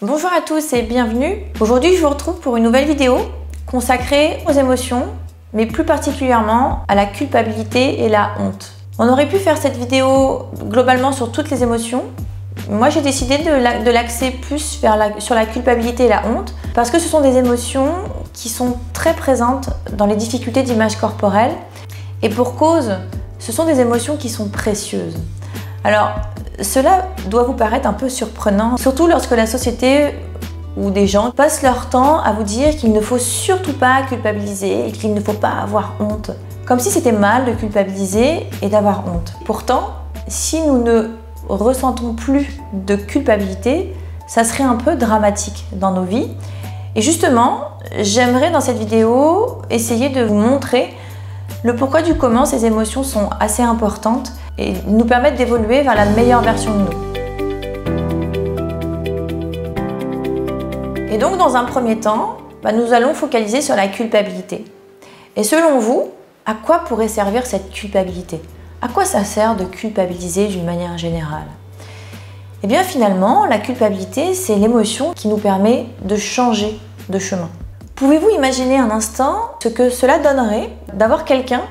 Bonjour à tous et bienvenue. Aujourd'hui, je vous retrouve pour une nouvelle vidéo consacrée aux émotions, mais plus particulièrement à la culpabilité et la honte. On aurait pu faire cette vidéo globalement sur toutes les émotions. Moi, j'ai décidé de l'axer plus sur la culpabilité et la honte parce que ce sont des émotions qui sont très présentes dans les difficultés d'image corporelle et pour cause, ce sont des émotions qui sont précieuses. Alors, cela doit vous paraître un peu surprenant, surtout lorsque la société ou des gens passent leur temps à vous dire qu'il ne faut surtout pas culpabiliser et qu'il ne faut pas avoir honte. Comme si c'était mal de culpabiliser et d'avoir honte. Pourtant, si nous ne ressentons plus de culpabilité, ça serait un peu dramatique dans nos vies. Et justement, j'aimerais dans cette vidéo essayer de vous montrer le pourquoi du comment ces émotions sont assez importantes et nous permettent d'évoluer vers la meilleure version de nous. Et donc dans un premier temps, nous allons focaliser sur la culpabilité. Et selon vous, à quoi pourrait servir cette culpabilité? À quoi ça sert de culpabiliser d'une manière générale? Eh bien finalement, la culpabilité, c'est l'émotion qui nous permet de changer de chemin. Pouvez-vous imaginer un instant ce que cela donnerait d'avoir quelqu'un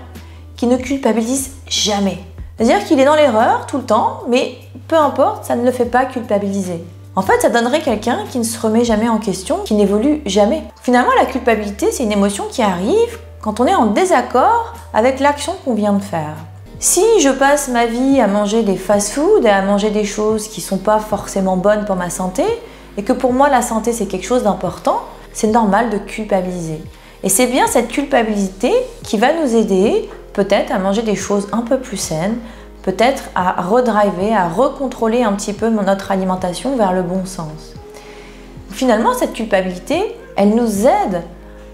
qui ne culpabilise jamais? C'est-à-dire qu'il est dans l'erreur tout le temps, mais peu importe, ça ne le fait pas culpabiliser. En fait, ça donnerait quelqu'un qui ne se remet jamais en question, qui n'évolue jamais. Finalement, la culpabilité, c'est une émotion qui arrive quand on est en désaccord avec l'action qu'on vient de faire. Si je passe ma vie à manger des fast-food et à manger des choses qui ne sont pas forcément bonnes pour ma santé, et que pour moi la santé c'est quelque chose d'important, c'est normal de culpabiliser. Et c'est bien cette culpabilité qui va nous aider peut-être à manger des choses un peu plus saines, peut-être à redriver, à recontrôler un petit peu notre alimentation vers le bon sens. Finalement, cette culpabilité, elle nous aide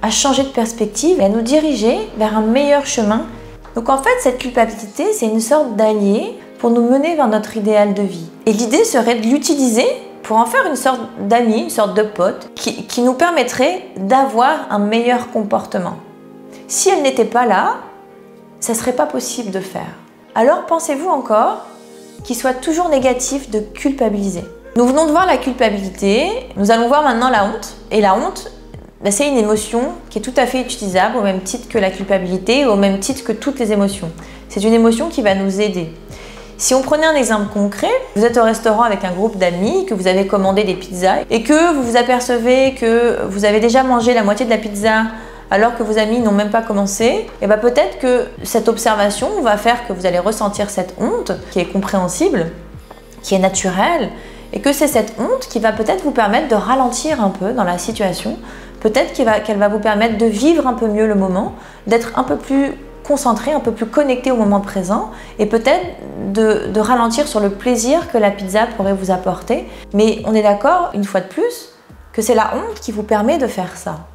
à changer de perspective et à nous diriger vers un meilleur chemin. Donc en fait, cette culpabilité, c'est une sorte d'allié pour nous mener vers notre idéal de vie. Et l'idée serait de l'utiliser pour en faire une sorte d'ami, une sorte de pote qui nous permettrait d'avoir un meilleur comportement. Si elle n'était pas là, ça ne serait pas possible de faire. Alors pensez-vous encore qu'il soit toujours négatif de culpabiliser? Nous venons de voir la culpabilité, nous allons voir maintenant la honte. Et la honte, c'est une émotion qui est tout à fait utilisable au même titre que la culpabilité, au même titre que toutes les émotions. C'est une émotion qui va nous aider. Si on prenait un exemple concret, vous êtes au restaurant avec un groupe d'amis, que vous avez commandé des pizzas et que vous vous apercevez que vous avez déjà mangé la moitié de la pizza alors que vos amis n'ont même pas commencé, et peut-être que cette observation va faire que vous allez ressentir cette honte qui est compréhensible, qui est naturelle, et que c'est cette honte qui va peut-être vous permettre de ralentir un peu dans la situation, peut-être qu'elle va vous permettre de vivre un peu mieux le moment, d'être un peu plus concentré, un peu plus connecté au moment présent et peut-être de ralentir sur le plaisir que la pizza pourrait vous apporter. Mais on est d'accord, une fois de plus, que c'est la honte qui vous permet de faire ça.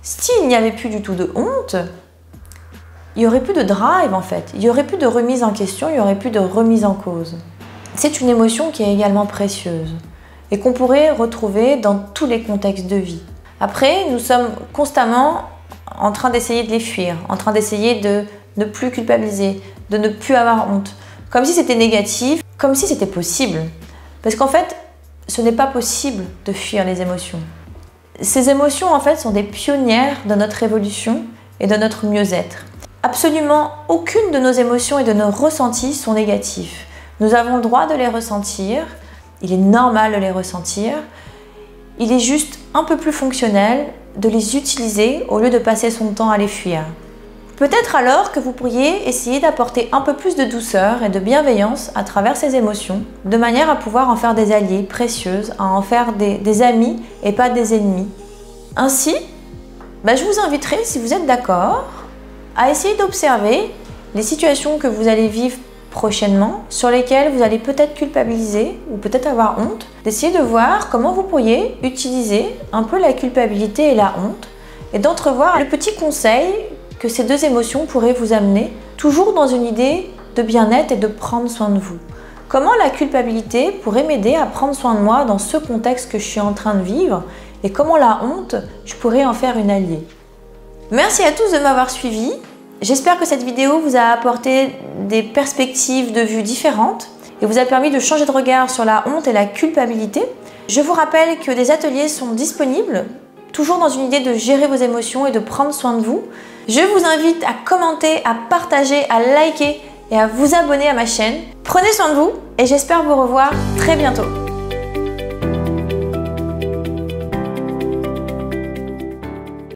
S'il n'y avait plus du tout de honte, il n'y aurait plus de drive en fait, il n'y aurait plus de remise en question, il n'y aurait plus de remise en cause. C'est une émotion qui est également précieuse et qu'on pourrait retrouver dans tous les contextes de vie. Après, nous sommes constamment en train d'essayer de les fuir, en train d'essayer de ne plus culpabiliser, de ne plus avoir honte. Comme si c'était négatif, comme si c'était possible. Parce qu'en fait, ce n'est pas possible de fuir les émotions. Ces émotions, en fait, sont des pionnières de notre évolution et de notre mieux-être. Absolument aucune de nos émotions et de nos ressentis sont négatifs. Nous avons le droit de les ressentir, il est normal de les ressentir. Il est juste un peu plus fonctionnel de les utiliser au lieu de passer son temps à les fuir. Peut-être alors que vous pourriez essayer d'apporter un peu plus de douceur et de bienveillance à travers ces émotions, de manière à pouvoir en faire des alliés précieuses, à en faire des amis et pas des ennemis. Ainsi, je vous inviterai, si vous êtes d'accord, à essayer d'observer les situations que vous allez vivre prochainement, sur lesquelles vous allez peut-être culpabiliser ou peut-être avoir honte, d'essayer de voir comment vous pourriez utiliser un peu la culpabilité et la honte et d'entrevoir le petit conseil que ces deux émotions pourraient vous amener, toujours dans une idée de bien-être et de prendre soin de vous. Comment la culpabilité pourrait m'aider à prendre soin de moi dans ce contexte que je suis en train de vivre et comment la honte, je pourrais en faire une alliée. Merci à tous de m'avoir suivi. J'espère que cette vidéo vous a apporté des perspectives de vue différentes et vous a permis de changer de regard sur la honte et la culpabilité Je vous rappelle que des ateliers sont disponibles, toujours dans une idée de gérer vos émotions et de prendre soin de vous. Je vous invite à commenter, à partager, à liker et à vous abonner à ma chaîne. Prenez soin de vous et j'espère vous revoir très bientôt.